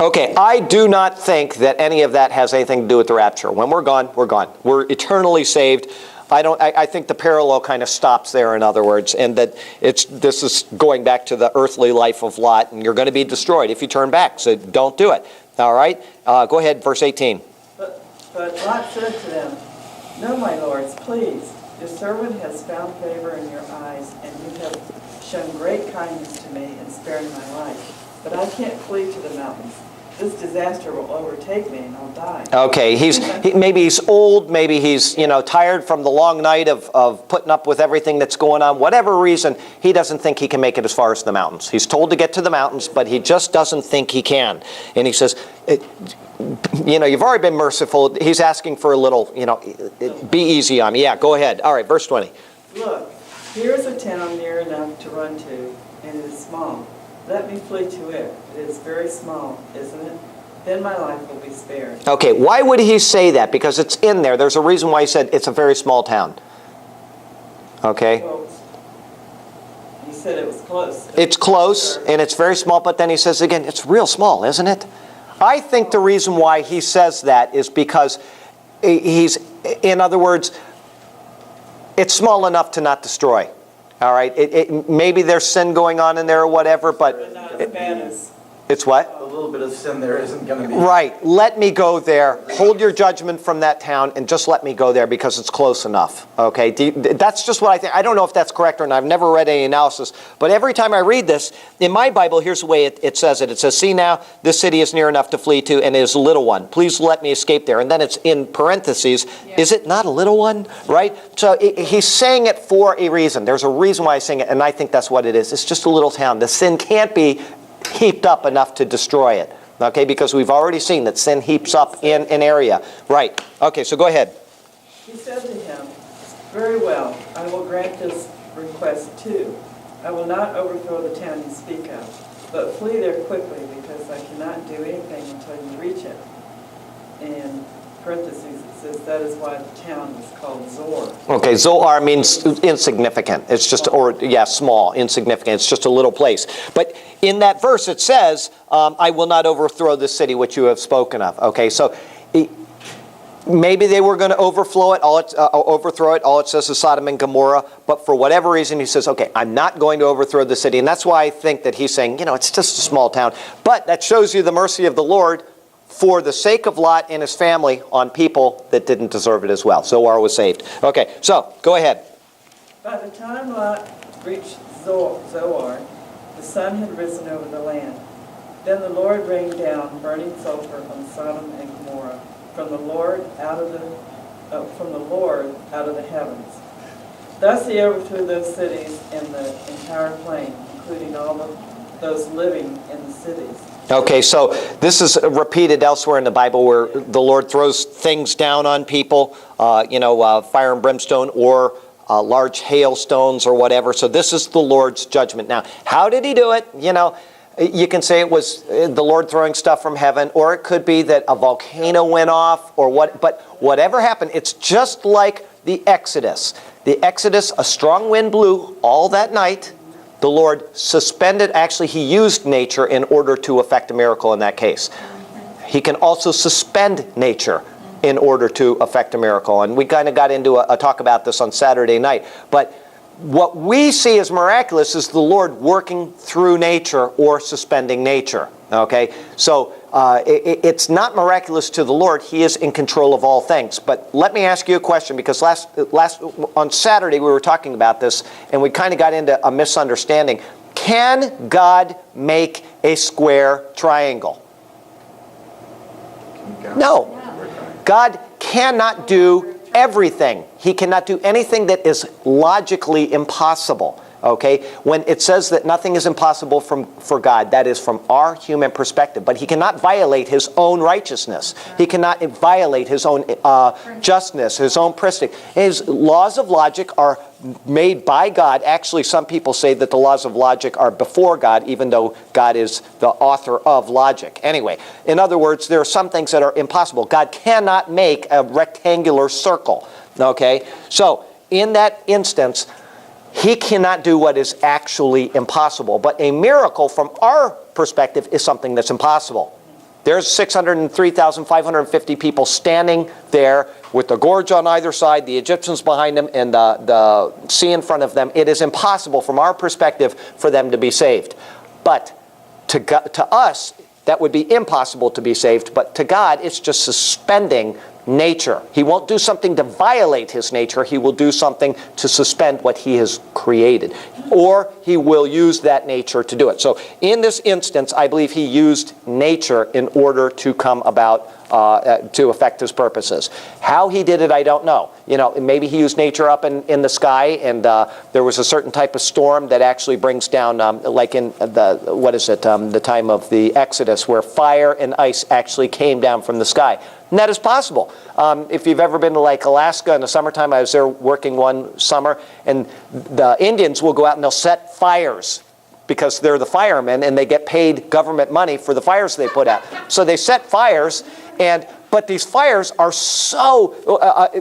Okay, I do not think that any of that has anything to do with the rapture. When we're gone, we're gone. We're eternally saved. I think the parallel kind of stops there, in other words, and that this is going back to the earthly life of Lot, and you're going to be destroyed if you turn back, so don't do it. All right? Go ahead, verse 18. But Lot said to them, "No, my lords, please. Your servant has found favor in your eyes, and you have shown great kindness to me in sparing my life. But I can't flee to the mountains. This disaster will overtake me, and I'll die." Okay, maybe he's old, maybe he's tired from the long night of putting up with everything that's going on. Whatever reason, he doesn't think he can make it as far as the mountains. He's told to get to the mountains, but he just doesn't think he can. And he says, you've already been merciful. He's asking for a little, be easy on me. Yeah, go ahead. All right, verse 20. "Look, here is a town near enough to run to, and it is small. Let me flee to it. It is very small, isn't it? Then my life will be spared." Okay, why would he say that? Because it's in there. There's a reason why he said it's a very small town. Okay? Well, he said it was close. It's close, and it's very small, but then he says again, it's real small, isn't it? I think the reason why he says that is because he's, in other words, it's small enough to not destroy. All right, maybe there's sin going on in there or whatever, but not as bad as it's what? A little bit of sin there isn't going to be. Right. Let me go there. Hold your judgment from that town and just let me go there because it's close enough. Okay? That's just what I think. I don't know if that's correct or not. I've never read any analysis. But every time I read this, in my Bible, here's the way it says it. It says, "See now, this city is near enough to flee to, and it is a little one. Please let me escape there." And then it's in parentheses, "Is it not a little one?" Right? So he's saying it for a reason. There's a reason why he's saying it, and I think that's what it is. It's just a little town. The sin can't be heaped up enough to destroy it. Okay, because we've already seen that sin heaps up in an area. Right. Okay, so go ahead. He said to him, "Very well, I will grant this request too. I will not overthrow the town you speak of, but flee there quickly, because I cannot do anything until you reach it." In parentheses, it says that is why the town is called Zoar. Okay, Zoar means insignificant. It's just, small, insignificant. It's just a little place. But in that verse it says, "I will not overthrow the city which you have spoken of." Okay, so maybe they were going to overthrow it. All it says is Sodom and Gomorrah. But for whatever reason, he says, "Okay, I'm not going to overthrow the city." And that's why I think that he's saying, it's just a small town. But that shows you the mercy of the Lord for the sake of Lot and his family on people that didn't deserve it as well. Zoar was saved. Okay, so go ahead. By the time Lot reached Zoar, the sun had risen over the land. Then the Lord rained down burning sulfur on Sodom and Gomorrah from the Lord out of the heavens. Thus he overthrew those cities and the entire plain, including all those living in the cities. Okay, so this is repeated elsewhere in the Bible where the Lord throws things down on people, fire and brimstone or large hailstones or whatever. So this is the Lord's judgment. Now, how did he do it? You can say it was the Lord throwing stuff from heaven, or it could be that a volcano went off or what. But whatever happened, it's just like the Exodus. The Exodus, a strong wind blew all that night. The Lord suspended, actually he used nature in order to effect a miracle in that case. He can also suspend nature in order to effect a miracle. And we kind of got into a talk about this on Saturday night. But what we see as miraculous is the Lord working through nature or suspending nature. Okay? So it's not miraculous to the Lord. He is in control of all things. But let me ask you a question, because on Saturday we were talking about this and we kind of got into a misunderstanding. Can God make a square triangle? No. God cannot do everything. He cannot do anything that is logically impossible. Okay? When it says that nothing is impossible for God, that is from our human perspective. But he cannot violate his own righteousness. He cannot violate his own justness, his own prestige. His laws of logic are made by God. Actually, some people say that the laws of logic are before God, even though God is the author of logic. Anyway, in other words, there are some things that are impossible. God cannot make a rectangular circle. Okay? So, in that instance, he cannot do what is actually impossible. But a miracle from our perspective is something that's impossible. There's 603,550 people standing there with the gorge on either side, the Egyptians behind them, and the sea in front of them. It is impossible from our perspective for them to be saved. But to us, that would be impossible to be saved. But to God, it's just suspending nature. He won't do something to violate his nature. He will do something to suspend what he has created. Or he will use that nature to do it. So in this instance, I believe he used nature in order to come about, to affect his purposes. How he did it, I don't know. You know, maybe he used nature up in the sky, and there was a certain type of storm that actually brings down, like in the time of the Exodus, where fire and ice actually came down from the sky. And that is possible. If you've ever been to like Alaska in the summertime, I was there working one summer, and the Indians will go out and they'll set fires because they're the firemen and they get paid government money for the fires they put out. So they set fires, but these fires are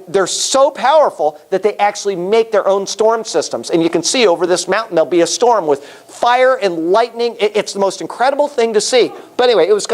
they're so powerful that they actually make their own storm systems. And you can see over this mountain there'll be a storm with fire and lightning. It's the most incredible thing to see. But anyway, it's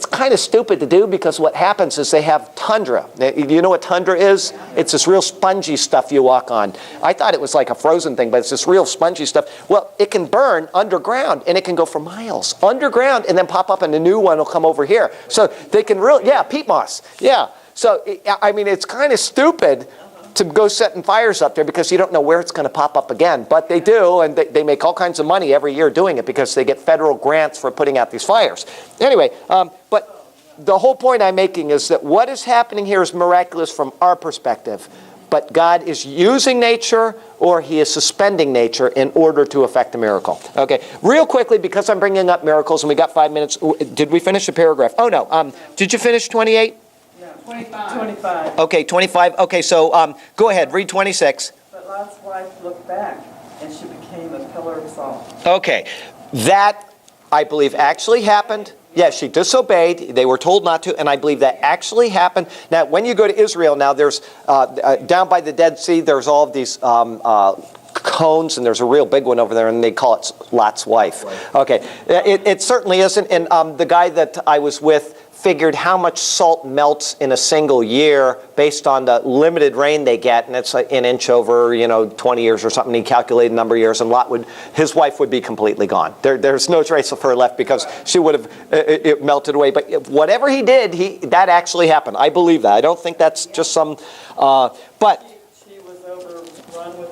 kind of stupid to do, because what happens is they have tundra. You know what tundra is? It's this real spongy stuff you walk on. I thought it was like a frozen thing, but it's this real spongy stuff. Well, it can burn underground, and it can go for miles underground and then pop up, and a new one will come over here. So they can peat moss. Yeah. So, I mean, it's kind of stupid to go setting fires up there, because you don't know where it's going to pop up again. But they do, and they make all kinds of money every year doing it, because they get federal grants for putting out these fires. Anyway, but the whole point I'm making is that what is happening here is miraculous from our perspective. But God is using nature, or he is suspending nature in order to effect a miracle. Okay, real quickly, because I'm bringing up miracles and we got 5 minutes. Did we finish the paragraph? Oh, no. Did you finish 28? No, 25. Okay, 25. Okay, so go ahead, read 26. But Lot's wife looked back, and she became a pillar of salt. Okay, that, I believe, actually happened. Yes, she disobeyed. They were told not to, and I believe that actually happened. Now, when you go to Israel now, there's, down by the Dead Sea, there's all of these cones, and there's a real big one over there, and they call it Lot's wife. Okay, it certainly isn't, and the guy that I was with figured how much salt melts in a single year based on the limited rain they get, and it's like an inch over, 20 years or something. He calculated a number of years, and his wife would be completely gone. There's no trace of her left, because she would have it melted away. But whatever he did, that actually happened. I believe that. I don't think that's just some. But she was overrun with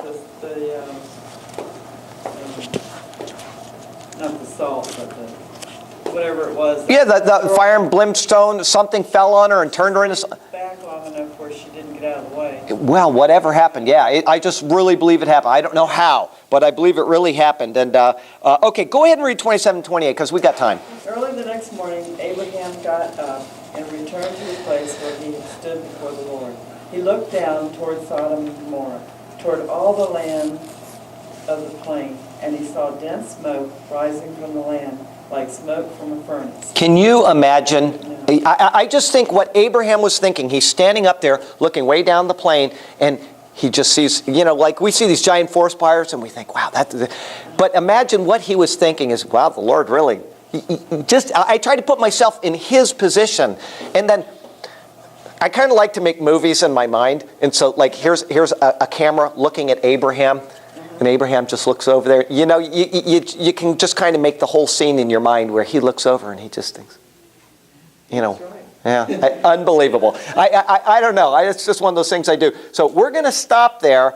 not the salt, but whatever it was. Yeah, the fire and brimstone, something fell on her and turned her into... Back long enough where she didn't get out of the way. Well, whatever happened, yeah. I just really believe it happened. I don't know how, but I believe it really happened. And okay, go ahead and read 27 and 28, because we got time. Early the next morning, Abraham got up and returned to the place where he had stood before the Lord. He looked down toward Sodom and Gomorrah, toward all the land of the plain, and he saw dense smoke rising from the land, like smoke from a furnace. Can you imagine? I just think what Abraham was thinking. He's standing up there looking way down the plain, and he just sees, like we see these giant forest fires, and we think, wow, but imagine what he was thinking is, wow, the Lord really, I try to put myself in his position, and then I kind of like to make movies in my mind, and so like here's a camera looking at Abraham, and Abraham just looks over there. You can just kind of make the whole scene in your mind where he looks over and he just thinks, yeah, unbelievable. I don't know. It's just one of those things I do. So we're going to stop there.